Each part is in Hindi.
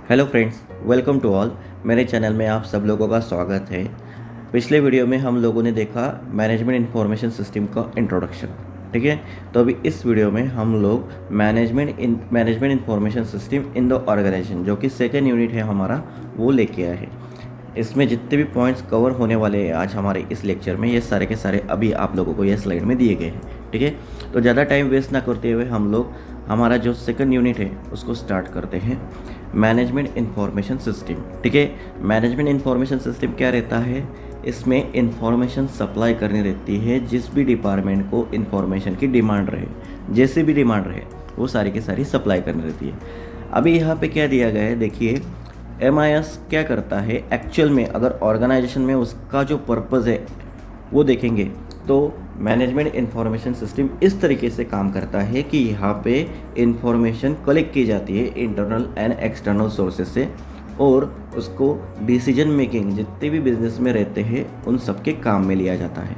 Hello friends, welcome to all. मेरे चैनल में आप सब लोगों का स्वागत है। पिछले वीडियो में हम लोगों ने देखा मैनेजमेंट इंफॉर्मेशन सिस्टम का इंट्रोडक्शन। ठीक है, तो अभी इस वीडियो में हम लोग management information system in the organization, जो कि सेकेंड यूनिट है हमारा, वो लेके आए हैं। इसमें जितने भी पॉइंट्स कवर होने वाले हैं आज हमारे इस लेक्चर में, ये सारे के सारे अभी आप लोगों को ये स्लाइड में दिए गए हैं। ठीक है, तो ज़्यादा टाइम वेस्ट ना करते हुए हम लोग हमारा जो सेकंड यूनिट है उसको स्टार्ट करते हैं। Management information system. ठीक है, मैनेजमेंट इंफॉर्मेशन सिस्टम क्या रहता है? इसमें इंफॉर्मेशन सप्लाई करनी रहती है जिस भी डिपार्टमेंट को इंफॉर्मेशन की डिमांड रहे, जैसे भी डिमांड रहे वो सारी की सारी सप्लाई करनी रहती है। अभी यहाँ पे क्या दिया गया है, देखिए MIS क्या करता है एक्चुअल में। अगर ऑर्गेनाइजेशन में उसका जो पर्पज़ है वो देखेंगे तो मैनेजमेंट इंफॉर्मेशन सिस्टम इस तरीके से काम करता है कि यहाँ पे इंफॉर्मेशन कलेक्ट की जाती है इंटरनल एंड एक्सटर्नल सोर्सेज से, और उसको डिसीजन मेकिंग जितने भी बिजनेस में रहते हैं उन सबके काम में लिया जाता है।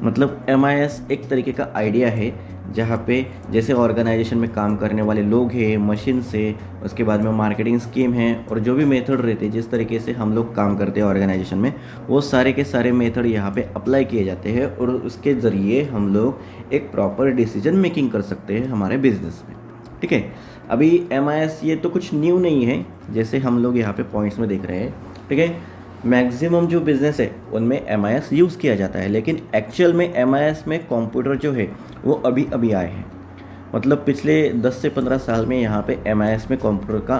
मतलब MIS एक तरीके का आइडिया है जहाँ पे जैसे ऑर्गेनाइजेशन में काम करने वाले लोग हैं, मशीन से, उसके बाद में मार्केटिंग स्कीम है और जो भी मेथड रहते हैं, जिस तरीके से हम लोग काम करते हैं ऑर्गेनाइजेशन में, वो सारे के सारे मेथड यहाँ पे अप्लाई किए जाते हैं और उसके ज़रिए हम लोग एक प्रॉपर डिसीजन मेकिंग कर सकते हैं हमारे बिजनेस में। ठीक है, अभी MIS ये तो कुछ न्यू नहीं है, जैसे हम लोग यहाँ पे पॉइंट्स में देख रहे हैं। ठीक है, मैक्सिमम जो बिज़नेस है उनमें MIS यूज़ किया जाता है, लेकिन एक्चुअल में MIS में कंप्यूटर जो है वो अभी अभी आए हैं। मतलब पिछले 10 से 15 साल में यहाँ पे MIS में कंप्यूटर का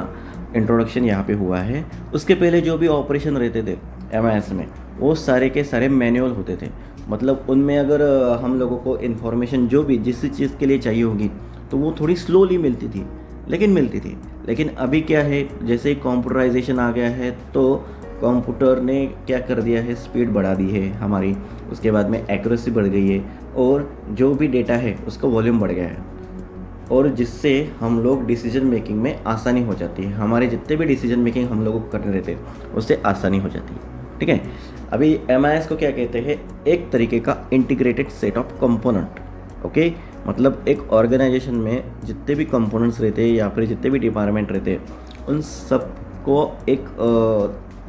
इंट्रोडक्शन यहाँ पे हुआ है। उसके पहले जो भी ऑपरेशन रहते थे MIS में, वो सारे के सारे मैनुअल होते थे। मतलब उनमें अगर हम लोगों को इन्फॉर्मेशन जो भी जिस चीज़ के लिए चाहिए होगी तो वो थोड़ी स्लोली मिलती थी, लेकिन मिलती थी। लेकिन अभी क्या है, जैसे ही कंप्यूटराइजेशन आ गया है तो कंप्यूटर ने क्या कर दिया है, स्पीड बढ़ा दी है हमारी, उसके बाद में एक्यूरेसी बढ़ गई है और जो भी डेटा है उसका वॉल्यूम बढ़ गया है, और जिससे हम लोग डिसीजन मेकिंग में आसानी हो जाती है। हमारे जितने भी डिसीजन मेकिंग हम लोगों को करने रहते हैं उससे आसानी हो जाती है। ठीक है, अभी MIS को क्या कहते हैं, एक तरीके का integrated set of component. Okay, मतलब एक ऑर्गेनाइजेशन में जितने भी कंपोनेंट्स रहते हैं या फिर जितने भी डिपार्टमेंट रहते हैं उन सबको एक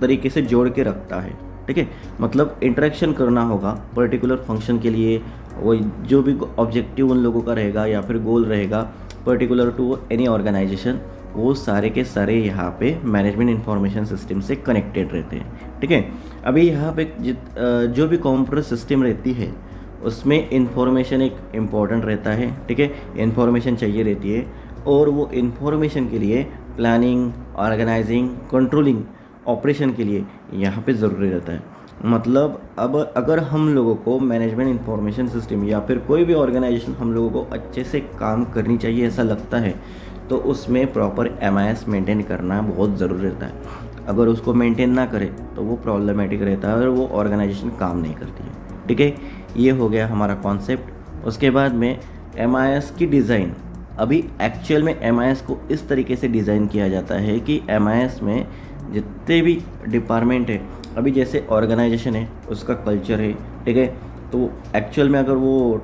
तरीके से जोड़ के रखता है। ठीक है, मतलब इंटरेक्शन करना होगा पर्टिकुलर फंक्शन के लिए, वो जो भी ऑब्जेक्टिव उन लोगों का रहेगा या फिर गोल रहेगा पर्टिकुलर टू एनी ऑर्गेनाइजेशन, वो सारे के सारे यहाँ पे मैनेजमेंट इंफॉर्मेशन सिस्टम से कनेक्टेड रहते हैं। ठीक है, अभी यहाँ पे जो भी कंप्यूटर सिस्टम रहती है उसमें इंफॉर्मेशन एक इम्पॉर्टेंट रहता है। ठीक है, इंफॉर्मेशन चाहिए रहती है और वो इंफॉर्मेशन के लिए प्लानिंग, ऑर्गेनाइजिंग, कंट्रोलिंग, ऑपरेशन के लिए यहाँ पे ज़रूरी रहता है। मतलब अब अगर हम लोगों को मैनेजमेंट इंफॉर्मेशन सिस्टम या फिर कोई भी ऑर्गेनाइजेशन हम लोगों को अच्छे से काम करनी चाहिए ऐसा लगता है तो उसमें प्रॉपर MIS मेंटेन करना बहुत ज़रूरी रहता है। अगर उसको मेंटेन ना करे तो वो प्रॉब्लमेटिक रहता है और वो ऑर्गेनाइजेशन काम नहीं करती है। ठीक है, ये हो गया हमारा कॉन्सेप्ट। उसके बाद में MIS की डिज़ाइन। अभी एक्चुअल में MIS को इस तरीके से डिज़ाइन किया जाता है कि MIS में जितने भी डिपार्टमेंट है, अभी जैसे ऑर्गेनाइजेशन है उसका कल्चर है। ठीक है, तो एक्चुअल में अगर वो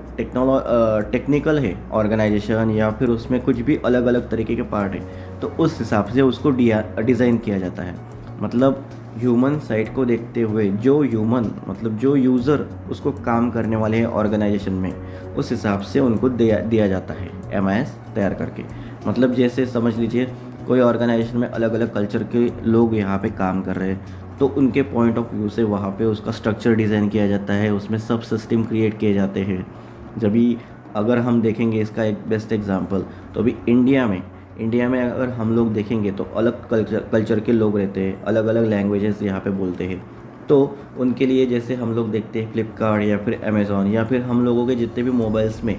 टेक्निकल है ऑर्गेनाइजेशन या फिर उसमें कुछ भी अलग अलग तरीके के पार्ट है तो उस हिसाब से उसको डिज़ाइन किया जाता है। मतलब ह्यूमन साइड को देखते हुए जो ह्यूमन मतलब जो यूज़र उसको काम करने वाले हैं ऑर्गेनाइजेशन में, उस हिसाब से उनको दिया जाता है MIS तैयार करके। मतलब जैसे समझ लीजिए कोई ऑर्गेनाइजेशन में अलग अलग कल्चर के लोग यहाँ पे काम कर रहे हैं तो उनके पॉइंट ऑफ व्यू से वहाँ पे उसका स्ट्रक्चर डिज़ाइन किया जाता है, उसमें सब सिस्टम क्रिएट किए जाते हैं। जब भी अगर हम देखेंगे इसका एक बेस्ट एग्जांपल, तो अभी इंडिया में अगर हम लोग देखेंगे तो अलग कल्चर के लोग रहते हैं, अलग अलग लैंग्वेजेस यहाँ पे बोलते हैं। तो उनके लिए जैसे हम लोग देखते हैं फ्लिपकार्ट या फिर अमेज़ॉन या फिर हम लोगों के जितने भी मोबाइल्स में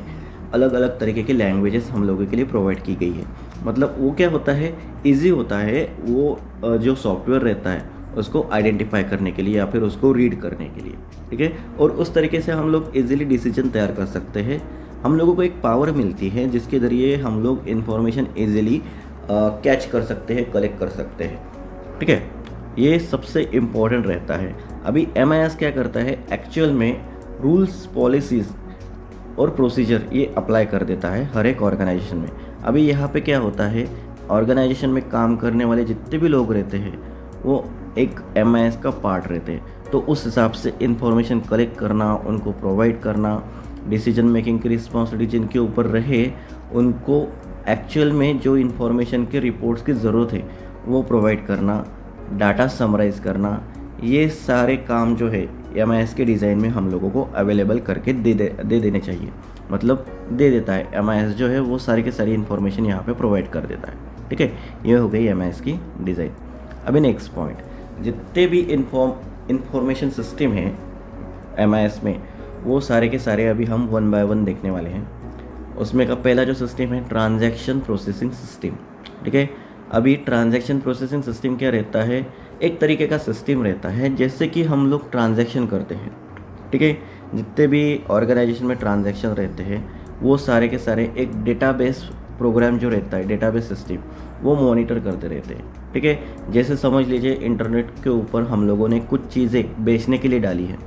अलग अलग तरीके के लैंग्वेजेस हम लोगों के लिए प्रोवाइड की गई है। मतलब वो क्या होता है, ईजी होता है वो जो सॉफ्टवेयर रहता है उसको आइडेंटिफाई करने के लिए या फिर उसको रीड करने के लिए। ठीक है, और उस तरीके से हम लोग इजीली डिसीजन तैयार कर सकते हैं। हम लोगों को एक पावर मिलती है जिसके ज़रिए हम लोग इन्फॉर्मेशन इजीली कैच कर सकते हैं, कलेक्ट कर सकते हैं। ठीक है, ये सबसे इम्पोर्टेंट रहता है। अभी MIS क्या करता है, एक्चुअल में रूल्स, पॉलिसीज़ और प्रोसीजर ये अप्लाई कर देता है हर एक ऑर्गेनाइजेशन में। अभी यहाँ पे क्या होता है ऑर्गेनाइजेशन में काम करने वाले जितने भी लोग रहते हैं वो एक MIS का पार्ट रहते हैं। तो उस हिसाब से इंफॉर्मेशन कलेक्ट करना, उनको प्रोवाइड करना, डिसीजन मेकिंग की रिस्पॉन्सिबिलिटी जिनके ऊपर रहे उनको एक्चुअल में जो इन्फॉर्मेशन के रिपोर्ट्स की ज़रूरत है वो प्रोवाइड करना, डाटा समराइज़ करना, ये सारे काम जो है MIS के डिज़ाइन में हम लोगों को अवेलेबल करके दे देने चाहिए। मतलब दे देता है MIS जो है वो सारी की सारी इन्फॉर्मेशन यहाँ पे प्रोवाइड कर देता है। ठीक है, ये हो गई MIS की डिज़ाइन। अभी नेक्स्ट पॉइंट, जितने भी इंफॉर्मेशन सिस्टम है MIS में वो सारे के सारे अभी हम 1 बाय 1 देखने वाले हैं। उसमें का पहला जो सिस्टम है ट्रांजैक्शन प्रोसेसिंग सिस्टम। ठीक है, अभी ट्रांजैक्शन प्रोसेसिंग सिस्टम क्या रहता है, एक तरीके का सिस्टम रहता है जैसे कि हम लोग ट्रांजैक्शन करते हैं। ठीक है, जितने भी ऑर्गेनाइजेशन में ट्रांजैक्शन रहते हैं वो सारे के सारे एक डेटाबेस प्रोग्राम जो रहता है, डेटाबेस सिस्टम, वो मॉनिटर करते रहते हैं। ठीक है, जैसे समझ लीजिए इंटरनेट के ऊपर हम लोगों ने कुछ चीज़ें बेचने के लिए डाली है,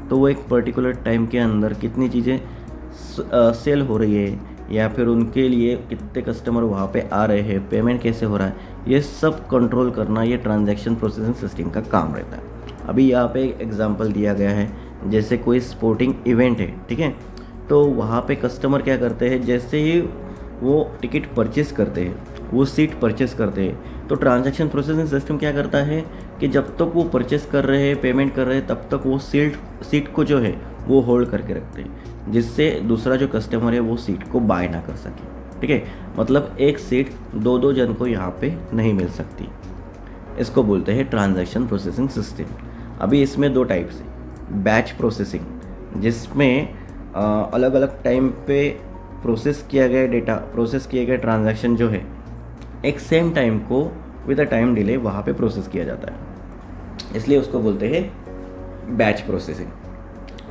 तो वो एक पर्टिकुलर टाइम के अंदर कितनी चीज़ें सेल हो रही है या फिर उनके लिए कितने कस्टमर वहाँ पे आ रहे हैं, पेमेंट कैसे हो रहा है, ये सब कंट्रोल करना ये ट्रांजैक्शन प्रोसेसिंग सिस्टम का काम रहता है। अभी यहाँ पे एक एग्जांपल दिया गया है, जैसे कोई स्पोर्टिंग इवेंट है। ठीक है, तो वहाँ पे कस्टमर क्या करते हैं, जैसे ही वो टिकट परचेस करते हैं, वो सीट परचेस करते हैं, तो ट्रांजैक्शन प्रोसेसिंग सिस्टम क्या करता है कि जब तक वो परचेस कर रहे हैं, पेमेंट कर रहे हैं, तब तक वो सीट को जो है वो होल्ड करके रखते हैं, जिससे दूसरा जो कस्टमर है वो सीट को बाय ना कर सके। ठीक है, मतलब एक सीट दो जन को यहाँ पे नहीं मिल सकती। इसको बोलते हैं ट्रांजैक्शन प्रोसेसिंग सिस्टम। अभी इसमें 2 टाइप्स है, बैच प्रोसेसिंग जिसमें अलग अलग टाइम पे प्रोसेस किया गया डेटा, प्रोसेस किए गए ट्रांजैक्शन जो है एक सेम टाइम को विद अ टाइम डिले वहाँ पे प्रोसेस किया जाता है, इसलिए उसको बोलते हैं बैच प्रोसेसिंग।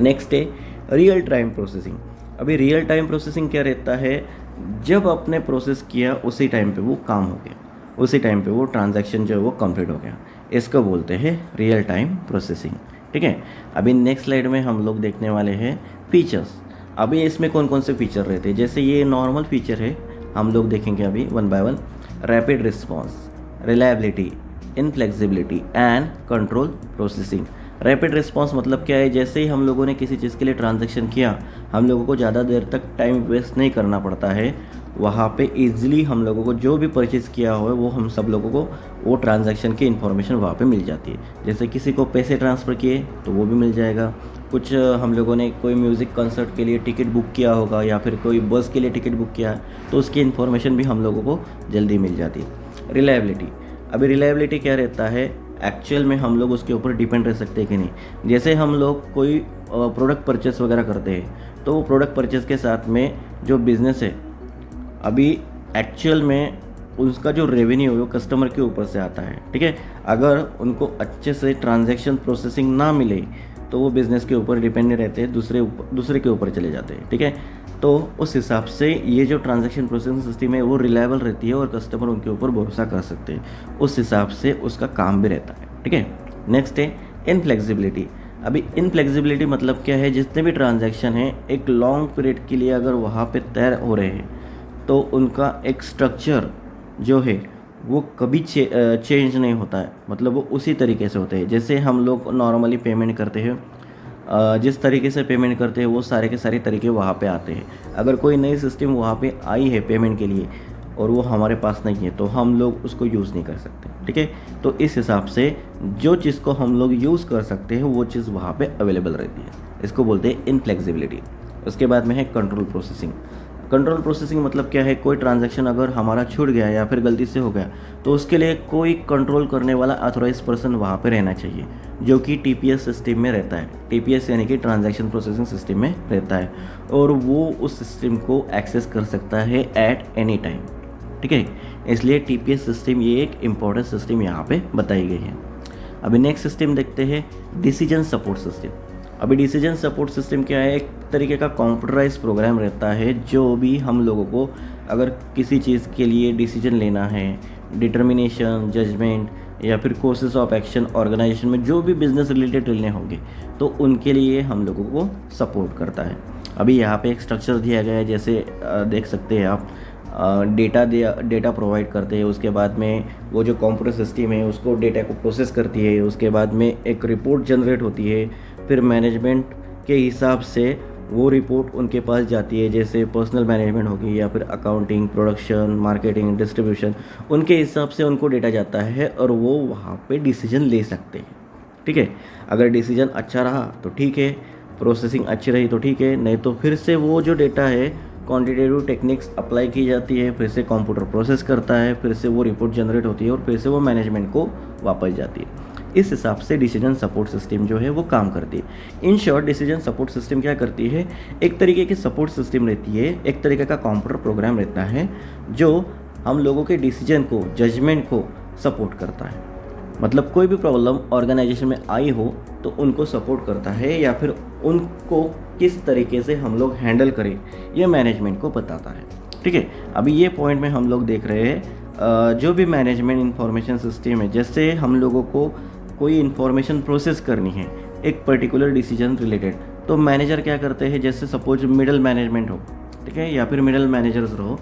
नेक्स्ट है रियल टाइम प्रोसेसिंग। अभी रियल टाइम प्रोसेसिंग क्या रहता है, जब आपने प्रोसेस किया उसी टाइम पे वो काम हो गया, उसी टाइम पे वो ट्रांजैक्शन जो है वो कंप्लीट हो गया, इसको बोलते हैं रियल टाइम प्रोसेसिंग। ठीक है, अभी नेक्स्ट स्लाइड में हम लोग देखने वाले हैं फीचर्स। अभी इसमें कौन कौन से फीचर रहते हैं, जैसे ये नॉर्मल फीचर है, हम लोग देखेंगे अभी 1 by 1। Rapid response, reliability, inflexibility and control processing. Rapid response मतलब क्या है, जैसे ही हम लोगों ने किसी चीज़ के लिए ट्रांजैक्शन किया, हम लोगों को ज़्यादा देर तक टाइम वेस्ट नहीं करना पड़ता है, वहाँ पे इजीली हम लोगों को जो भी परचेज़ किया हो वो हम सब लोगों को वो ट्रांजैक्शन की इन्फॉर्मेशन वहाँ पे मिल जाती है। जैसे किसी को पैसे ट्रांसफ़र किए तो वो भी मिल जाएगा, कुछ हम लोगों ने कोई म्यूज़िक कंसर्ट के लिए टिकट बुक किया होगा या फिर कोई बस के लिए टिकट बुक किया तो उसकी इन्फॉर्मेशन भी हम लोगों को जल्दी मिल जाती है। रिलायबिलिटी, अभी रिलायबिलिटी क्या रहता है, एक्चुअल में हम लोग उसके ऊपर डिपेंड रह सकते हैं कि नहीं। जैसे हम लोग कोई प्रोडक्ट परचेस वगैरह करते हैं तो वो प्रोडक्ट परचेस के साथ में जो बिज़नेस है, अभी एक्चुअल में उसका जो रेवेन्यू है वो कस्टमर के ऊपर से आता है। ठीक है, अगर उनको अच्छे से ट्रांजैक्शन प्रोसेसिंग ना मिले तो वो बिज़नेस के ऊपर डिपेंड नहीं रहते, दूसरे के ऊपर चले जाते हैं। ठीक है, तो उस हिसाब से ये जो ट्रांजैक्शन प्रोसेसिंग सिस्टम है वो रिलायबल रहती है और कस्टमर उनके ऊपर भरोसा कर सकते हैं, उस हिसाब से उसका काम भी रहता है। ठीक है, नेक्स्ट है इनफ्लेक्सिबिलिटी। अभी इनफ्लेक्सिबिलिटी मतलब क्या है, जितने भी ट्रांजैक्शन हैं एक लॉन्ग पीरियड के लिए अगर वहाँ पे तय हो रहे हैं तो उनका एक स्ट्रक्चर जो है वो कभी चेंज नहीं होता है, मतलब वो उसी तरीके से होते हैं जैसे हम लोग नॉर्मली पेमेंट करते हैं। जिस तरीके से पेमेंट करते हैं वो सारे के सारे तरीके वहाँ पे आते हैं। अगर कोई नई सिस्टम वहाँ पे आई है पेमेंट के लिए और वो हमारे पास नहीं है तो हम लोग उसको यूज़ नहीं कर सकते। ठीक है, तो इस हिसाब से जो चीज़ को हम लोग यूज़ कर सकते हैं वो चीज़ वहाँ पे अवेलेबल रहती है, इसको बोलते हैं इनफ्लेक्सिबिलिटी। उसके बाद में है कंट्रोल प्रोसेसिंग। कंट्रोल प्रोसेसिंग मतलब क्या है, कोई ट्रांजैक्शन अगर हमारा छूट गया या फिर गलती से हो गया तो उसके लिए कोई कंट्रोल करने वाला ऑथोराइज पर्सन वहाँ पे रहना चाहिए, जो कि TPS सिस्टम में रहता है। TPS यानी कि ट्रांजैक्शन प्रोसेसिंग सिस्टम में रहता है और वो उस सिस्टम को एक्सेस कर सकता है एट एनी टाइम। ठीक है, इसलिए TPS सिस्टम ये एक इम्पॉर्टेंट सिस्टम यहाँ पे बताई गई है। अभी नेक्स्ट सिस्टम देखते हैं डिसीजन सपोर्ट सिस्टम। अभी डिसीजन सपोर्ट सिस्टम क्या है, एक तरीके का कंप्यूटराइज प्रोग्राम रहता है जो भी हम लोगों को अगर किसी चीज़ के लिए डिसीजन लेना है, डिटर्मिनेशन, जजमेंट या फिर कोर्सेज ऑफ एक्शन ऑर्गेनाइजेशन में जो भी बिजनेस रिलेटेड लेने होंगे तो उनके लिए हम लोगों को सपोर्ट करता है। अभी यहाँ पे एक स्ट्रक्चर दिया गया है, जैसे देख सकते हैं आप, डेटा प्रोवाइड करते हैं। उसके बाद में वो जो कंप्यूटर सिस्टम है उसको डेटा को प्रोसेस करती है। उसके बाद में एक रिपोर्ट जनरेट होती है। फिर मैनेजमेंट के हिसाब से वो रिपोर्ट उनके पास जाती है, जैसे पर्सनल मैनेजमेंट होगी या फिर अकाउंटिंग, प्रोडक्शन, मार्केटिंग, डिस्ट्रीब्यूशन, उनके हिसाब से उनको डेटा जाता है और वो वहाँ पे डिसीजन ले सकते हैं। ठीक है, अगर डिसीजन अच्छा रहा तो ठीक है, प्रोसेसिंग अच्छी रही तो ठीक है, नहीं तो फिर से वो जो डेटा है क्वांटिटेटिव टेक्निक्स अप्लाई की जाती है, फिर से कंप्यूटर प्रोसेस करता है, फिर से वो रिपोर्ट जनरेट होती है और फिर से वो मैनेजमेंट को वापस जाती है। इस हिसाब से डिसीजन सपोर्ट सिस्टम जो है वो काम करती है। In short decision support system क्या करती है, एक तरीके की सपोर्ट सिस्टम रहती है, एक तरीके का कंप्यूटर प्रोग्राम रहता है जो हम लोगों के डिसीजन को, जजमेंट को सपोर्ट करता है। मतलब कोई भी प्रॉब्लम ऑर्गेनाइजेशन में आई हो तो उनको सपोर्ट करता है, या फिर उनको किस तरीके से हम लोग हैंडल करें ये मैनेजमेंट को बताता है। ठीक है, अभी ये पॉइंट में हम लोग देख रहे हैं जो भी मैनेजमेंट इंफॉर्मेशन सिस्टम है, जैसे हम लोगों को कोई इन्फॉर्मेशन प्रोसेस करनी है एक पर्टिकुलर डिसीजन रिलेटेड, तो मैनेजर क्या करते हैं, जैसे सपोज मिडल मैनेजमेंट हो, ठीक है, या फिर मिडल मैनेजर्स रहो,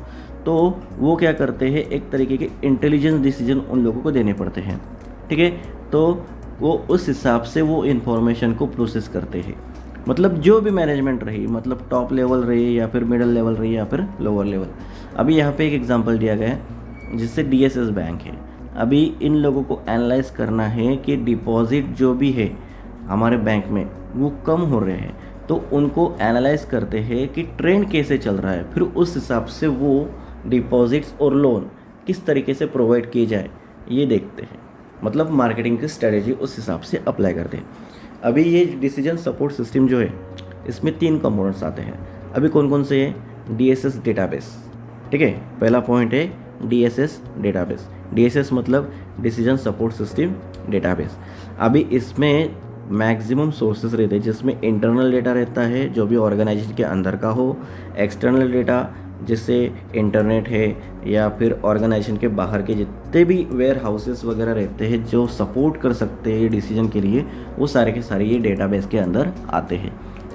तो वो क्या करते हैं, एक तरीके के इंटेलिजेंस डिसीजन उन लोगों को देने पड़ते हैं। ठीक है, तो वो उस हिसाब से वो इन्फॉर्मेशन को प्रोसेस करते हैं। मतलब जो भी मैनेजमेंट रही, मतलब टॉप लेवल रही या फिर मिडल लेवल रही या फिर लोअर लेवल। अभी यहाँ पे एक एग्जांपल दिया गया है जिससे डीएसएस बैंक है। अभी इन लोगों को एनालाइज करना है कि डिपॉजिट जो भी है हमारे बैंक में वो कम हो रहे हैं, तो उनको एनालाइज करते हैं कि ट्रेंड कैसे चल रहा है, फिर उस हिसाब से वो डिपॉजिट्स और लोन किस तरीके से प्रोवाइड किए जाए ये देखते हैं। मतलब मार्केटिंग की स्ट्रेटेजी उस हिसाब से अप्लाई करते हैं। अभी ये डिसीजन सपोर्ट सिस्टम जो है इसमें 3 कंपोनेंट्स आते हैं। अभी कौन कौन से हैं, डीएसएस डेटाबेस। ठीक है, पहला पॉइंट है डीएसएस डेटाबेस। डीएसएस मतलब डिसीजन सपोर्ट सिस्टम डेटाबेस। अभी इसमें मैक्सिमम सोर्सेस रहते हैं, जिसमें इंटरनल डेटा रहता है जो भी ऑर्गेनाइजेशन के अंदर का हो, एक्सटर्नल डेटा जैसे इंटरनेट है, या फिर ऑर्गेनाइजेशन के बाहर के जितने भी वेयर हाउसेस वगैरह रहते हैं जो सपोर्ट कर सकते हैं डिसीजन के लिए, वो सारे के सारे ये डेटाबेस के अंदर आते हैं।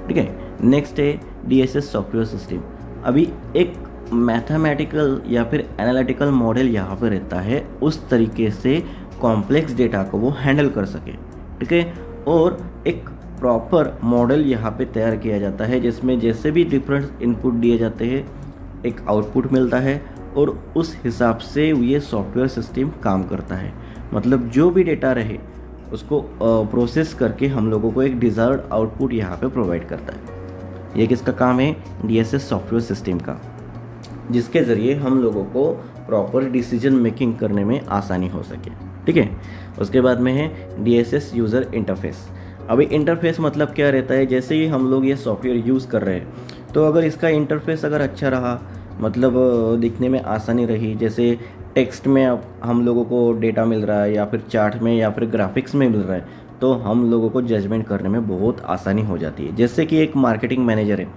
ठीक है, नेक्स्ट है डीएसएस सॉफ्टवेयर सिस्टम। अभी एक मैथमेटिकल या फिर एनालिटिकल मॉडल यहाँ पे रहता है, उस तरीके से कॉम्प्लेक्स डेटा को वो हैंडल कर सके। ठीक है, और एक प्रॉपर मॉडल यहाँ पे तैयार किया जाता है जिसमें जैसे भी डिफरेंट इनपुट दिए जाते हैं एक आउटपुट मिलता है, और उस हिसाब से ये सॉफ्टवेयर सिस्टम काम करता है। मतलब जो भी डेटा रहे उसको प्रोसेस करके हम लोगों को एक डिज़ायर्ड आउटपुट यहाँ पे प्रोवाइड करता है। ये किसका काम है, डीएसएस सॉफ्टवेयर सिस्टम का, जिसके ज़रिए हम लोगों को प्रॉपर डिसीजन मेकिंग करने में आसानी हो सके। ठीक है, उसके बाद में है डीएसएस यूज़र इंटरफेस। अभी इंटरफेस मतलब क्या रहता है, जैसे ही हम लोग ये सॉफ्टवेयर यूज़ कर रहे हैं तो अगर इसका इंटरफेस अगर अच्छा रहा, मतलब दिखने में आसानी रही, जैसे टेक्स्ट में अब हम लोगों को डेटा मिल रहा है या फिर चार्ट में या फिर ग्राफिक्स में मिल रहा है, तो हम लोगों को जजमेंट करने में बहुत आसानी हो जाती है। जैसे कि एक मार्केटिंग मैनेजर है,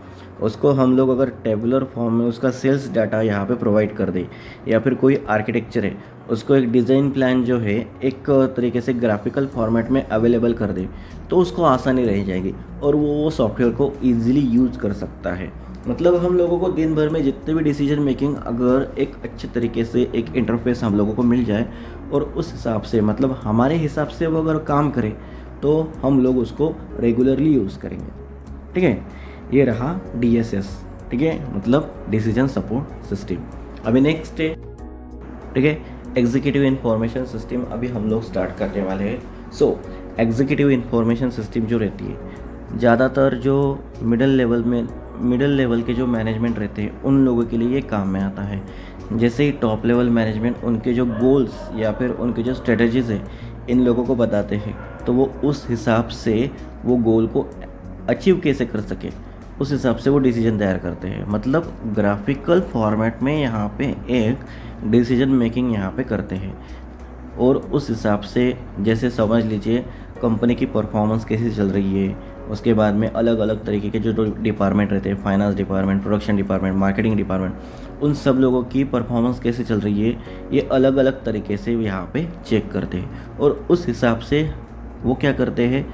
उसको हम लोग अगर टेबुलर फॉर्म में उसका सेल्स डाटा यहाँ पे प्रोवाइड कर दे, या फिर कोई आर्किटेक्चर है उसको एक डिज़ाइन प्लान जो है एक तरीके से ग्राफिकल फॉर्मेट में अवेलेबल कर दे, तो उसको आसानी रह जाएगी और वो सॉफ्टवेयर को ईजिली यूज़ कर सकता है। मतलब हम लोगों को दिन भर में जितने भी डिसीजन मेकिंग अगर एक अच्छे तरीके से एक इंटरफेस हम लोगों को मिल जाए और उस हिसाब से, मतलब हमारे हिसाब से वो अगर काम करे, तो हम लोग उसको रेगुलरली यूज़ करेंगे। ठीक है, ये रहा डीएसएस। ठीक है, मतलब डिसीजन सपोर्ट सिस्टम। अभी नेक्स्ट है, ठीक है, एग्जीक्यूटिव इंफॉर्मेशन सिस्टम। अभी हम लोग स्टार्ट करने वाले हैं। सो एग्जीक्यूटिव इंफॉर्मेशन सिस्टम जो रहती है, ज़्यादातर जो मिडिल लेवल के जो मैनेजमेंट रहते हैं उन लोगों के लिए ये काम में आता है। जैसे ही टॉप लेवल मैनेजमेंट उनके जो गोल्स या फिर उनके जो स्ट्रेटजीज़ है इन लोगों को बताते हैं, तो वो उस हिसाब से वो गोल को अचीव कैसे कर सके उस हिसाब से वो डिसीजन तैयार करते हैं। मतलब ग्राफिकल फॉर्मेट में यहाँ पे एक डिसीजन मेकिंग यहाँ पे करते हैं, और उस हिसाब से जैसे समझ लीजिए कंपनी की परफॉर्मेंस कैसे चल रही है, उसके बाद में अलग अलग तरीके के जो डिपार्टमेंट रहते हैं, finance department, production department, marketing department, उन सब लोगों की परफॉर्मेंस कैसे चल रही है, ये अलग अलग तरीके से यहाँ पे चेक करते हैं। और उस हिसाब से वो क्या करते हैं,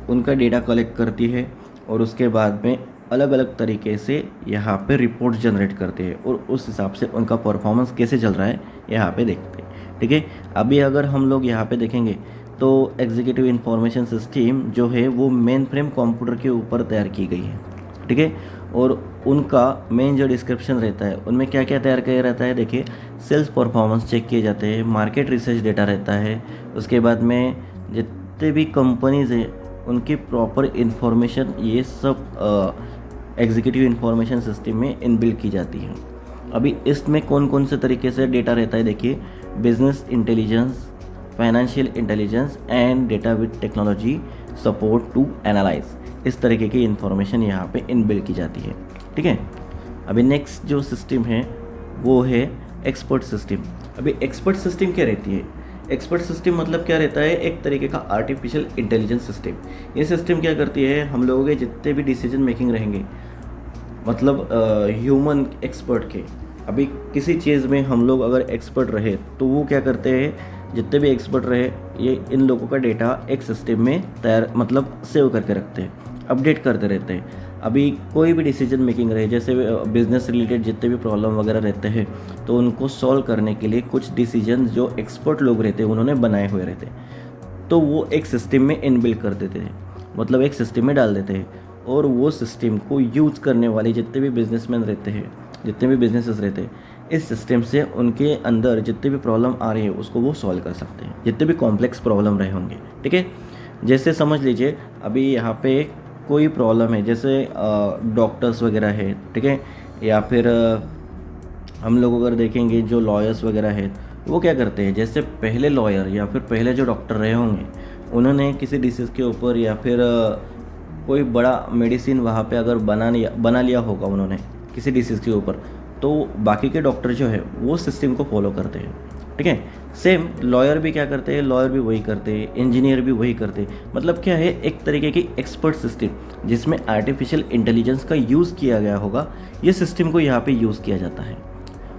उनका डेटा कलेक्ट करती है और उसके बाद में अलग अलग तरीके से यहाँ पे रिपोर्ट जनरेट करते हैं और उस हिसाब से उनका परफॉर्मेंस कैसे चल रहा है यहाँ पे देखते हैं। ठीक है, अभी अगर हम लोग यहाँ पे देखेंगे तो एग्जीक्यूटिव इंफॉर्मेशन सिस्टम जो है वो मेन फ्रेम कंप्यूटर के ऊपर तैयार की गई है। ठीक है, और उनका मेन जो डिस्क्रिप्शन रहता है उनमें क्या क्या तैयार किया रहता है, देखिए सेल्स परफॉर्मेंस चेक किए जाते हैं, मार्केट रिसर्च डेटा रहता है, उसके बाद में जितने भी कंपनीज़ हैं उनकी प्रॉपर इंफॉर्मेशन ये सब एग्जीक्यूटिव इंफॉर्मेशन सिस्टम में इनबिल्ट की जाती है। अभी इसमें कौन कौन से तरीके से डेटा रहता है, देखिए business intelligence, financial intelligence and data with technology support to analyse, इस तरीके की इंफॉर्मेशन यहाँ पे इनबिल्ट की जाती है। ठीक है, अभी नेक्स्ट जो सिस्टम है वो है एक्सपर्ट सिस्टम। अभी एक्सपर्ट सिस्टम क्या रहती है, एक्सपर्ट सिस्टम मतलब क्या रहता है, एक तरीके का आर्टिफिशियल इंटेलिजेंस सिस्टम। ये सिस्टम क्या करती है, हम लोगों के जितने भी डिसीजन मेकिंग रहेंगे, मतलब ह्यूमन एक्सपर्ट के, अभी किसी चीज़ में हम लोग अगर एक्सपर्ट रहे तो वो क्या करते हैं, जितने भी एक्सपर्ट रहे ये इन लोगों का डेटा एक सिस्टम में तैयार मतलब सेव करके रखते हैं, अपडेट करते रहते हैं। अभी कोई भी डिसीजन मेकिंग रहे, जैसे बिजनेस रिलेटेड जितने भी प्रॉब्लम वगैरह रहते हैं तो उनको सॉल्व करने के लिए कुछ डिसीजन जो एक्सपर्ट लोग रहते हैं उन्होंने बनाए हुए रहते हैं, तो वो एक सिस्टम में इनबिल्ट कर देते हैं, मतलब एक सिस्टम में डाल देते हैं, और वो सिस्टम को यूज़ करने वाले जितने भी बिजनेसमैन रहते हैं, जितने भी बिजनेसेस रहते हैं, इस सिस्टम से उनके अंदर जितने भी प्रॉब्लम आ रही है उसको वो सॉल्व कर सकते हैं, जितने भी कॉम्प्लेक्स प्रॉब्लम रहे होंगे। ठीक है, जैसे समझ लीजिए अभी यहाँ पे कोई प्रॉब्लम है, जैसे डॉक्टर्स वगैरह है, ठीक है, या फिर हम लोग अगर देखेंगे जो लॉयर्स वगैरह है वो क्या करते हैं, जैसे पहले लॉयर या फिर पहले जो डॉक्टर रहे होंगे उन्होंने किसी डिसीज़ के ऊपर या फिर कोई बड़ा मेडिसिन वहाँ पे अगर बना लिया होगा उन्होंने किसी डिसीज़ के ऊपर, तो बाकी के डॉक्टर जो है वो सिस्टम को फॉलो करते हैं। ठीक है, सेम लॉयर भी क्या करते हैं, लॉयर भी वही करते हैं, इंजीनियर भी वही करते हैं, मतलब क्या है, एक तरीके की एक्सपर्ट सिस्टम जिसमें आर्टिफिशियल इंटेलिजेंस का यूज़ किया गया होगा, ये सिस्टम को यहाँ पे यूज़ किया जाता है।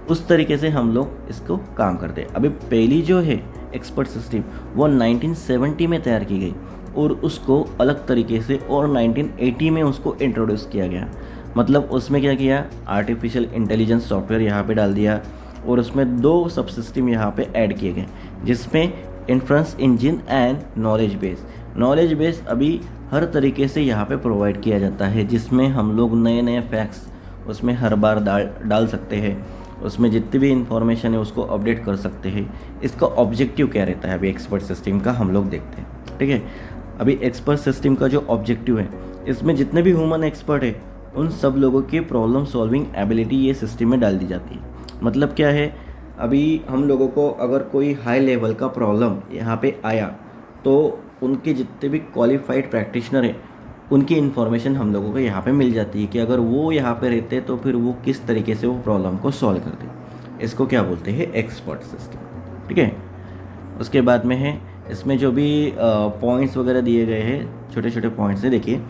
उस तरीके से हम लोग इसको काम करते हैं। अभी पहली जो है एक्सपर्ट सिस्टम वो 1970 में तैयार की गई और उसको अलग तरीके से और 1980 में उसको इंट्रोड्यूस किया गया। मतलब उसमें क्या किया, आर्टिफिशियल इंटेलिजेंस सॉफ्टवेयर यहाँ पे डाल दिया और उसमें दो सब सिस्टम यहाँ पे ऐड किए गए, जिसमें inference engine and knowledge base. Knowledge base अभी हर तरीके से यहाँ पे प्रोवाइड किया जाता है, जिसमें हम लोग नए नए फैक्ट्स उसमें हर बार डाल सकते हैं, उसमें जितनी भी इंफॉर्मेशन है उसको अपडेट कर सकते हैं। इसका ऑब्जेक्टिव क्या रहता है अभी एक्सपर्ट सिस्टम का हम लोग देखते हैं। ठीक है, अभी एक्सपर्ट सिस्टम का जो ऑब्जेक्टिव है, इसमें जितने भी ह्यूमन एक्सपर्ट है उन सब लोगों की प्रॉब्लम सॉल्विंग एबिलिटी ये सिस्टम में डाल दी जाती है। मतलब क्या है, अभी हम लोगों को अगर कोई हाई लेवल का प्रॉब्लम यहाँ पे आया तो उनके जितने भी क्वालिफाइड प्रैक्टिशनर हैं उनकी इन्फॉर्मेशन हम लोगों को यहाँ पे मिल जाती है कि अगर वो यहाँ पे रहते तो फिर वो किस तरीके से वो प्रॉब्लम को सॉल्व करते। इसको क्या बोलते हैं, एक्सपर्ट सिस्टम। ठीक है, उसके बाद में है इसमें जो भी पॉइंट्स वगैरह दिए गए हैं, छोटे छोटे पॉइंट्स है, देखिए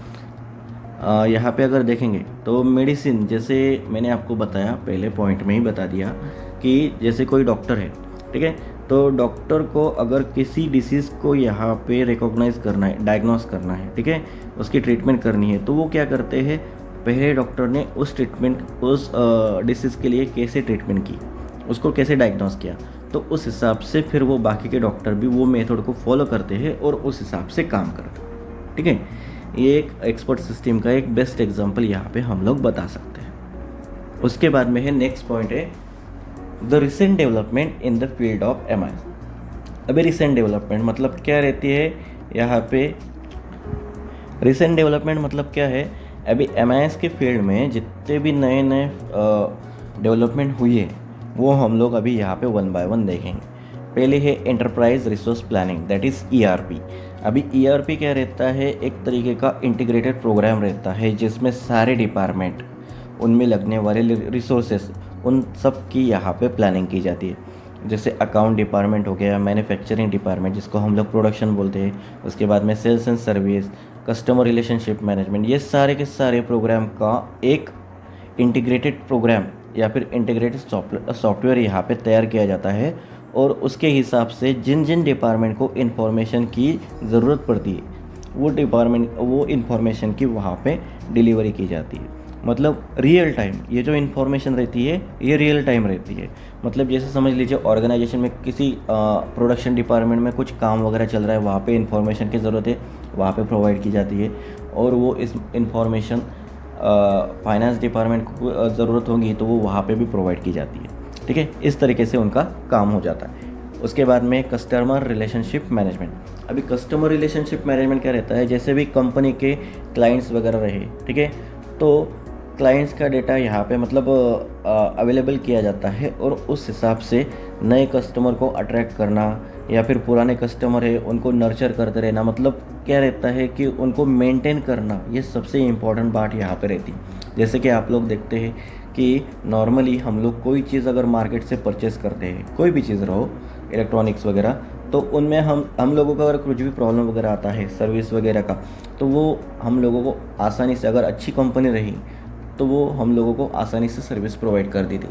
यहाँ पे अगर देखेंगे तो मेडिसिन, जैसे मैंने आपको बताया पहले पॉइंट में ही बता दिया कि जैसे कोई डॉक्टर है, ठीक है, तो डॉक्टर को अगर किसी डिसीज़ को यहाँ पे रिकॉग्नाइज करना है, डायग्नोस करना है, ठीक है, उसकी ट्रीटमेंट करनी है, तो वो क्या करते हैं, पहले डॉक्टर ने उस ट्रीटमेंट उस डिसीज़ के लिए कैसे ट्रीटमेंट की, उसको कैसे डायग्नोस किया, तो उस हिसाब से फिर वो बाकी के डॉक्टर भी वो मेथड को फॉलो करते हैं और उस हिसाब से काम करते हैं। ठीक है, ये एक एक्सपर्ट सिस्टम का एक बेस्ट एग्जांपल यहाँ पे हम लोग बता सकते हैं। उसके बाद में है नेक्स्ट पॉइंट है the recent development in the field of MIS. अभी रिसेंट डेवलपमेंट मतलब क्या रहती है, यहाँ पे रिसेंट डेवलपमेंट मतलब क्या है, अभी एमआईएस के फील्ड में जितने भी नए नए डेवलपमेंट हुई है वो हम लोग अभी यहाँ पे वन बाय वन देखेंगे। पहले है enterprise resource planning, that is ERP. अभी ईआरपी क्या रहता है, एक तरीके का इंटीग्रेटेड प्रोग्राम रहता है जिसमें सारे डिपार्टमेंट, उनमें लगने वाले रिसोर्सेस, उन सब की यहाँ पे प्लानिंग की जाती है। जैसे अकाउंट डिपार्टमेंट हो गया, मैन्युफैक्चरिंग डिपार्टमेंट जिसको हम लोग प्रोडक्शन बोलते हैं, उसके बाद में sales and service, customer relationship management, ये सारे के सारे प्रोग्राम का एक इंटीग्रेटेड प्रोग्राम या फिर इंटीग्रेटेड सॉफ्टवेयर यहाँ पे तैयार किया जाता है और उसके हिसाब से जिन जिन डिपार्टमेंट को इन्फॉर्मेशन की ज़रूरत पड़ती है वो इन्फॉर्मेशन की वहाँ पे डिलीवरी की जाती है। मतलब रियल टाइम ये जो इन्फॉर्मेशन रहती है ये रियल टाइम रहती है। मतलब जैसे समझ लीजिए ऑर्गेनाइजेशन में किसी प्रोडक्शन डिपार्टमेंट में कुछ काम वगैरह चल रहा है, वहाँ पे इन्फॉर्मेशन की ज़रूरत है, वहाँ पे प्रोवाइड की जाती है। और वो इस इन्फॉर्मेशन फाइनेंस डिपार्टमेंट को ज़रूरत होगी तो वो वहाँ पे भी प्रोवाइड की जाती है। ठीक है, इस तरीके से उनका काम हो जाता है। उसके बाद में कस्टमर रिलेशनशिप मैनेजमेंट। अभी कस्टमर रिलेशनशिप मैनेजमेंट क्या रहता है, जैसे भी कंपनी के क्लाइंट्स वगैरह रहे, ठीक है, तो क्लाइंट्स का डेटा यहाँ पे मतलब अवेलेबल किया जाता है और उस हिसाब से नए कस्टमर को अट्रैक्ट करना या फिर पुराने कस्टमर है उनको नर्चर करते रहना। मतलब क्या रहता है कि उनको मेंटेन करना, ये सबसे इम्पॉर्टेंट बात यहाँ पे रहती है। जैसे कि आप लोग देखते हैं कि नॉर्मली हम लोग कोई चीज़ अगर मार्केट से परचेज़ करते हैं, कोई भी चीज़ रहो इलेक्ट्रॉनिक्स वगैरह, तो उनमें हम लोगों का अगर कुछ भी प्रॉब्लम वगैरह आता है सर्विस वगैरह का, तो वो हम लोगों को आसानी से, अगर अच्छी कंपनी रही तो वो हम लोगों को आसानी से सर्विस प्रोवाइड कर दी थी।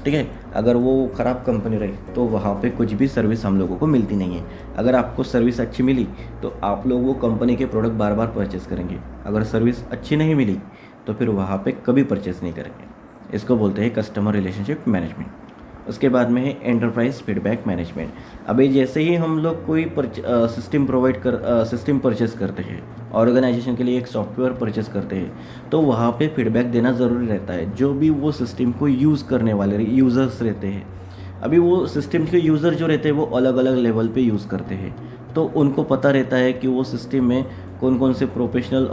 ठीक है, अगर वो ख़राब कंपनी रही तो वहाँ पे कुछ भी सर्विस हम लोगों को मिलती नहीं है। अगर आपको सर्विस अच्छी मिली तो आप लोग वो कंपनी के प्रोडक्ट बार बार परचेज़ करेंगे। अगर सर्विस अच्छी नहीं मिली तो फिर वहाँ पे कभी परचेज़ नहीं करेंगे। इसको बोलते हैं कस्टमर रिलेशनशिप मैनेजमेंट। उसके बाद में है एंटरप्राइज फीडबैक मैनेजमेंट। अभी जैसे ही हम लोग कोई सिस्टम परचेस करते हैं, ऑर्गेनाइजेशन के लिए एक सॉफ्टवेयर परचेस करते हैं, तो वहाँ पे फीडबैक देना ज़रूरी रहता है। जो भी वो सिस्टम को यूज़ करने वाले यूज़र्स रहते हैं, अभी वो सिस्टम के यूज़र जो रहते हैं वो अलग अलग लेवल पे यूज़ करते हैं, तो उनको पता रहता है कि वो सिस्टम में कौन कौन से प्रोफेशनल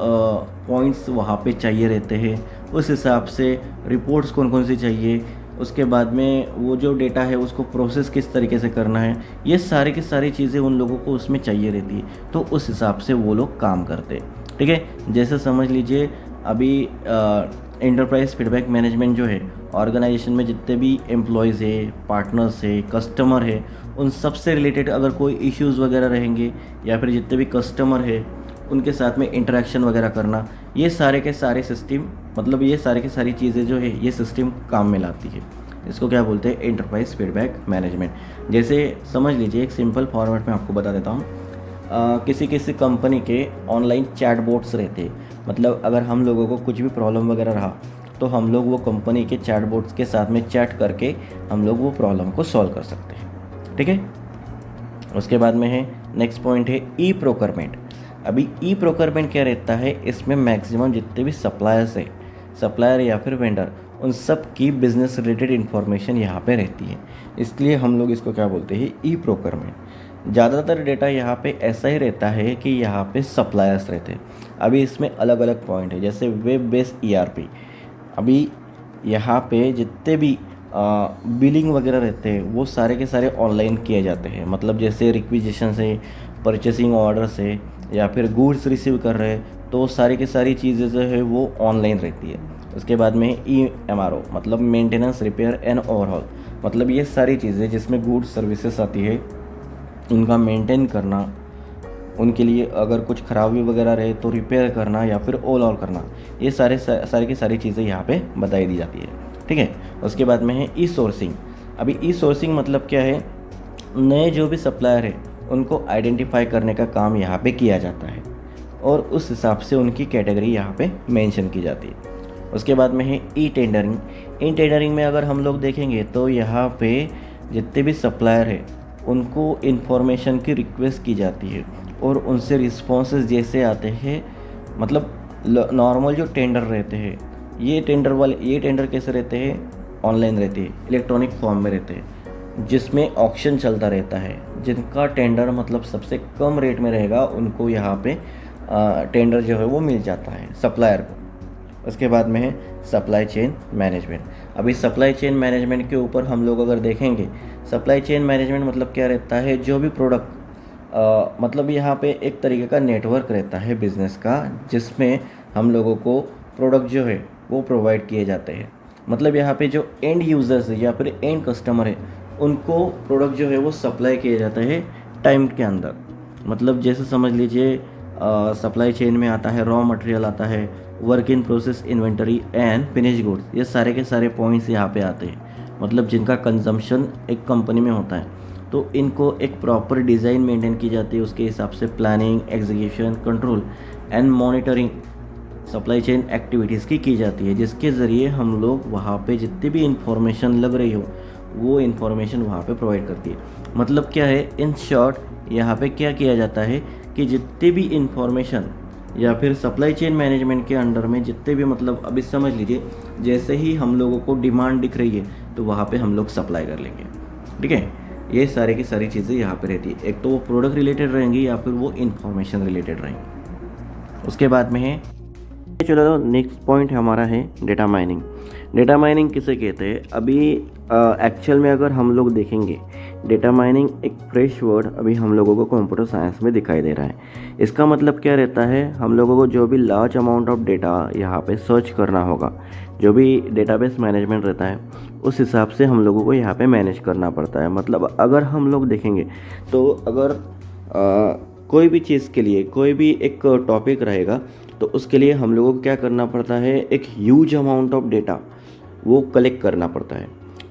पॉइंट्स वहाँ पे चाहिए रहते हैं, उस हिसाब से रिपोर्ट्स कौन कौन सी चाहिए, उसके बाद में वो जो डेटा है उसको प्रोसेस किस तरीके से करना है, ये सारी की सारी चीज़ें उन लोगों को उसमें चाहिए रहती है, तो उस हिसाब से वो लोग काम करते हैं। ठीक है, जैसे समझ लीजिए अभी एंटरप्राइज फीडबैक मैनेजमेंट जो है, ऑर्गेनाइजेशन में जितने भी एम्प्लॉयज़ है, पार्टनर्स है, कस्टमर है, उन सब से रिलेटेड अगर कोई इश्यूज़ वगैरह रहेंगे या फिर जितने भी कस्टमर है उनके साथ में इंटरेक्शन वगैरह करना, ये सारे के सारे सिस्टम, मतलब ये सारे की सारी चीज़ें जो है ये सिस्टम काम में लाती है। इसको क्या बोलते हैं, एंटरप्राइज फीडबैक मैनेजमेंट। जैसे समझ लीजिए एक सिंपल फॉर्मेट में आपको बता देता हूँ। किसी किसी कंपनी के ऑनलाइन चैट बोट्स रहते हैं। मतलब अगर हम लोगों को कुछ भी प्रॉब्लम वगैरह रहा तो हम लोग वो कंपनी के चैट बोट्स के साथ में चैट करके हम लोग वो प्रॉब्लम को सॉल्व कर सकते हैं। ठीक है, उसके बाद में है नेक्स्ट पॉइंट है ई प्रोक्योरमेंट। अभी ई प्रोक्योरमेंट क्या रहता है, इसमें मैक्सिमम जितने भी सप्लायर्स है, सप्लायर या फिर वेंडर, उन सब की बिजनेस रिलेटेड इन्फॉर्मेशन यहाँ पे रहती है, इसलिए हम लोग इसको क्या बोलते हैं, ई प्रोक्योरमेंट। ज़्यादातर डेटा यहाँ पे ऐसा ही रहता है कि यहाँ पे सप्लायर्स रहते हैं। अभी इसमें अलग अलग पॉइंट है, जैसे वेब बेस्ड ईआरपी। अभी यहाँ पे जितने भी बिलिंग वगैरह रहते हैं वो सारे के सारे ऑनलाइन किए जाते हैं। मतलब जैसे रिक्विजिशन से, परचेसिंग ऑर्डर से, या फिर गुड्स रिसीव कर रहे हैं, तो सारी की सारी चीज़ें जो है वो ऑनलाइन रहती है। उसके बाद में EMRO, मतलब मेंटेनेंस, रिपेयर एंड ओवरहॉल। मतलब ये सारी चीज़ें जिसमें गुड्स सर्विसेज आती है, उनका मेंटेन करना, उनके लिए अगर कुछ खराबी वगैरह रहे तो रिपेयर करना या फिर ओवरऑल करना, ये सारी की सारी चीज़ें यहाँ पे बताई दी जाती है। ठीक है, उसके बाद में है ई सोर्सिंग। अभी ई सोर्सिंग मतलब क्या है, नए जो भी सप्लायर है उनको आइडेंटिफाई करने का काम यहाँ पे किया जाता है और उस हिसाब से उनकी कैटेगरी यहाँ पे मेंशन की जाती है। उसके बाद में है ई टेंडरिंग। ई टेंडरिंग में अगर हम लोग देखेंगे तो यहाँ पे जितने भी सप्लायर है उनको इन्फॉर्मेशन की रिक्वेस्ट की जाती है और उनसे रिस्पॉन्सेज जैसे आते हैं, मतलब नॉर्मल जो टेंडर रहते हैं, ये टेंडर कैसे रहते हैं, ऑनलाइन रहते हैं, इलेक्ट्रॉनिक फॉर्म में रहते हैं, जिसमें ऑक्शन चलता रहता है। जिनका टेंडर मतलब सबसे कम रेट में रहेगा उनको यहाँ पे टेंडर जो है वो मिल जाता है सप्लायर को। उसके बाद में है सप्लाई चेन मैनेजमेंट। अभी सप्लाई चेन मैनेजमेंट के ऊपर हम लोग अगर देखेंगे, सप्लाई चेन मैनेजमेंट मतलब क्या रहता है, जो भी प्रोडक्ट मतलब यहाँ पे एक तरीके का नेटवर्क रहता है बिज़नेस का, जिसमें हम लोगों को प्रोडक्ट जो है वो प्रोवाइड किए जाते हैं। मतलब यहाँ पे जो एंड यूज़र्स है या फिर एंड कस्टमर है उनको प्रोडक्ट जो है वो सप्लाई किया जाता है टाइम के अंदर। मतलब जैसे समझ लीजिए सप्लाई चेन में आता है रॉ मटेरियल, आता है work in process, inventory and finish goods, ये सारे के सारे पॉइंट्स यहाँ पे आते हैं। मतलब जिनका कंजम्पशन एक कंपनी में होता है, तो इनको एक प्रॉपर डिज़ाइन मेंटेन की जाती है, उसके हिसाब से planning, execution, control and monitoring supply chain activities की जाती है, जिसके ज़रिए हम लोग वहाँ पे जितनी भी इंफॉर्मेशन लग रही हो वो इंफॉर्मेशन वहाँ पे प्रोवाइड करती है। मतलब क्या है, इन शॉर्ट यहाँ पे क्या किया जाता है कि जितनी भी इंफॉर्मेशन या फिर सप्लाई चेन मैनेजमेंट के अंडर में जितने भी, मतलब अभी समझ लीजिए जैसे ही हम लोगों को डिमांड दिख रही है तो वहाँ पे हम लोग सप्लाई कर लेंगे, ठीक है। ये सारे की सारी चीज़ें यहाँ पे रहती है, एक तो वो प्रोडक्ट रिलेटेड रहेंगी या फिर वो इंफॉर्मेशन रिलेटेड रहेंगी। उसके बाद में है, चलो नेक्स्ट पॉइंट हमारा है डेटा माइनिंग। डेटा माइनिंग किसे कहते हैं? अभी एक्चुअल में अगर हम लोग देखेंगे, डेटा माइनिंग एक फ्रेश वर्ड अभी हम लोगों को कंप्यूटर साइंस में दिखाई दे रहा है। इसका मतलब क्या रहता है, हम लोगों को जो भी लार्ज अमाउंट ऑफ डेटा यहाँ पे सर्च करना होगा, जो भी डेटाबेस मैनेजमेंट रहता है उस हिसाब से हम लोगों को यहाँ पे मैनेज करना पड़ता है। मतलब अगर हम लोग देखेंगे तो अगर कोई भी चीज़ के लिए कोई भी एक टॉपिक रहेगा तो उसके लिए हम लोगों को क्या करना पड़ता है, एक ह्यूज अमाउंट ऑफ डेटा वो कलेक्ट करना पड़ता है।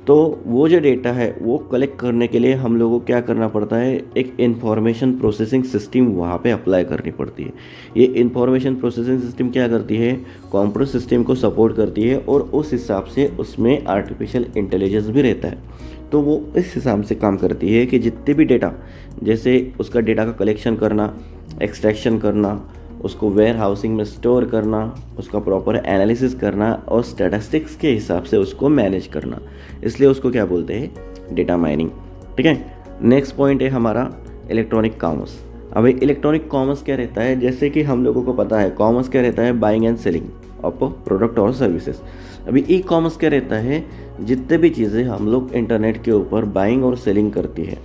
तो वो जो डेटा है वो कलेक्ट करने के लिए हम लोगों को क्या करना पड़ता है, एक इंफॉर्मेशन प्रोसेसिंग सिस्टम वहाँ पे अप्लाई करनी पड़ती है। ये इंफॉर्मेशन प्रोसेसिंग सिस्टम क्या करती है, कंप्यूटर सिस्टम को सपोर्ट करती है और उस हिसाब से उसमें आर्टिफिशियल इंटेलिजेंस भी रहता है। तो वो इस हिसाब से काम करती है कि जितने भी डेटा, जैसे उसका डेटा का कलेक्शन करना, एक्सट्रैक्शन करना, उसको वेयर हाउसिंग में स्टोर करना, उसका प्रॉपर एनालिसिस करना और स्टैटिस्टिक्स के हिसाब से उसको मैनेज करना, इसलिए उसको क्या बोलते हैं, डेटा माइनिंग, ठीक है। नेक्स्ट पॉइंट है हमारा इलेक्ट्रॉनिक कॉमर्स। अभी इलेक्ट्रॉनिक कॉमर्स क्या रहता है, जैसे कि हम लोगों को पता है कॉमर्स क्या रहता है, buying and selling of product और सर्विसेज। अभी ई कॉमर्स क्या रहता है, जितने भी चीज़ें हम लोग इंटरनेट के ऊपर बाइंग और सेलिंग करती है,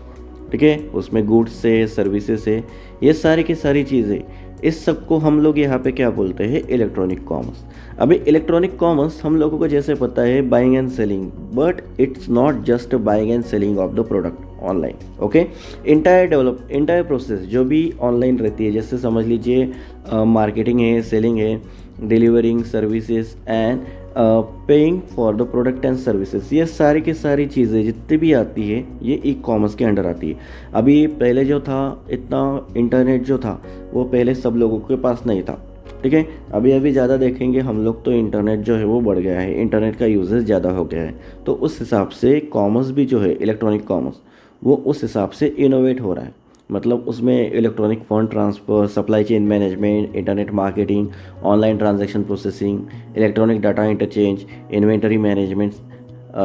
ठीक है, उसमें गुड्स से, सर्विसेज से, ये सारी की सारी चीज़ें, इस सब को हम लोग यहाँ पे क्या बोलते हैं, इलेक्ट्रॉनिक कॉमर्स। अभी इलेक्ट्रॉनिक कॉमर्स हम लोगों को जैसे पता है buying and selling, but it's not just buying and selling of the product online, okay. Entire process जो भी ऑनलाइन रहती है, जैसे समझ लीजिए मार्केटिंग है, सेलिंग है, delivering services and paying for the product and services, ये सारी की सारी चीज़ें जितनी भी आती है ये ई कॉमर्स के अंडर आती है। अभी पहले जो था, इतना इंटरनेट जो था वो पहले सब लोगों के पास नहीं था, ठीक है। अभी ज़्यादा देखेंगे हम लोग तो इंटरनेट जो है वो बढ़ गया है, इंटरनेट का यूजेस ज़्यादा हो गया है, तो उस हिसाब से कॉमर्स भी जो है, इलेक्ट्रॉनिक कॉमर्स, वो उस हिसाब से इनोवेट हो रहा है। मतलब उसमें electronic fund transfer, supply chain management, internet marketing, online transaction processing, electronic data interchange, inventory management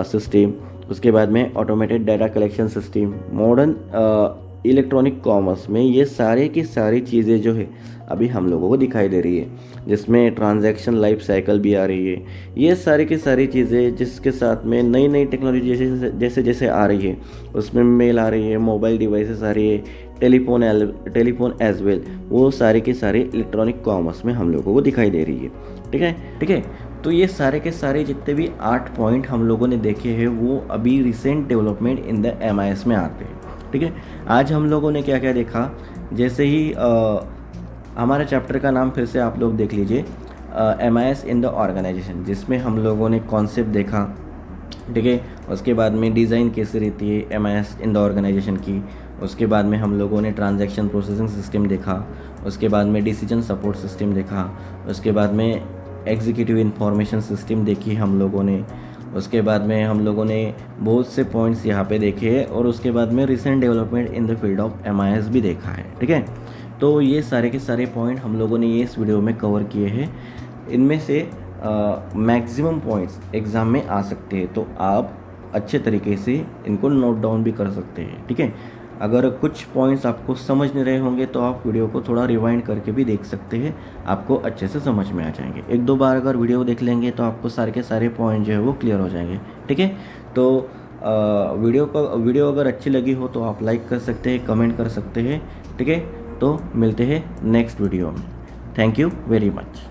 system, उसके बाद में automated data collection system, modern electronic commerce में ये सारे की सारी चीज़ें जो है अभी हम लोगों को दिखाई दे रही है, जिसमें ट्रांजैक्शन लाइफ साइकिल भी आ रही है। ये सारी की सारी चीज़ें जिसके साथ में नई नई टेक्नोलॉजी जैसे जैसे आ रही है, उसमें मेल आ रही है, मोबाइल डिवाइसेस आ रही है, टेलीफोन एज वेल, वो सारे के सारे इलेक्ट्रॉनिक कॉमर्स में हम लोगों को दिखाई दे रही है, ठीक है। तो ये सारे के सारे जितने भी 8 पॉइंट हम लोगों ने देखे हैं वो अभी recent development in the MIS में आते हैं, ठीक है। आज हम लोगों ने क्या क्या देखा, जैसे ही हमारा चैप्टर का नाम फिर से आप लोग देख लीजिए, MIS इन द ऑर्गेनाइजेशन, जिसमें हम लोगों ने कॉन्सेप्ट देखा, ठीक है। उसके बाद में डिज़ाइन कैसे रहती है MIS इन द ऑर्गेनाइजेशन की, उसके बाद में हम लोगों ने ट्रांजैक्शन प्रोसेसिंग सिस्टम देखा, उसके बाद में डिसीजन सपोर्ट सिस्टम देखा, उसके बाद में एग्जीक्यूटिव इंफॉर्मेशन सिस्टम देखी हम लोगों ने, उसके बाद में हम लोगों ने बहुत से पॉइंट्स यहाँ पे देखे और उसके बाद में recent development in the field of MIS भी देखा है, ठीक है। तो ये सारे के सारे पॉइंट हम लोगों ने ये इस वीडियो में कवर किए हैं। इनमें से मैक्सिमम पॉइंट्स एग्ज़ाम में आ सकते हैं, तो आप अच्छे तरीके से इनको नोट डाउन भी कर सकते हैं, ठीक है। अगर कुछ पॉइंट्स आपको समझ नहीं रहे होंगे तो आप वीडियो को थोड़ा रिवाइंड करके भी देख सकते हैं, आपको अच्छे से समझ में आ जाएंगे। 1-2 बार अगर वीडियो देख लेंगे तो आपको सारे के सारे पॉइंट जो है वो क्लियर हो जाएंगे, ठीक है। तो वीडियो अगर अच्छी लगी हो तो आप लाइक कर सकते हैं, कमेंट कर सकते हैं, ठीक है। तो मिलते हैं नेक्स्ट वीडियो में। Thank you very much.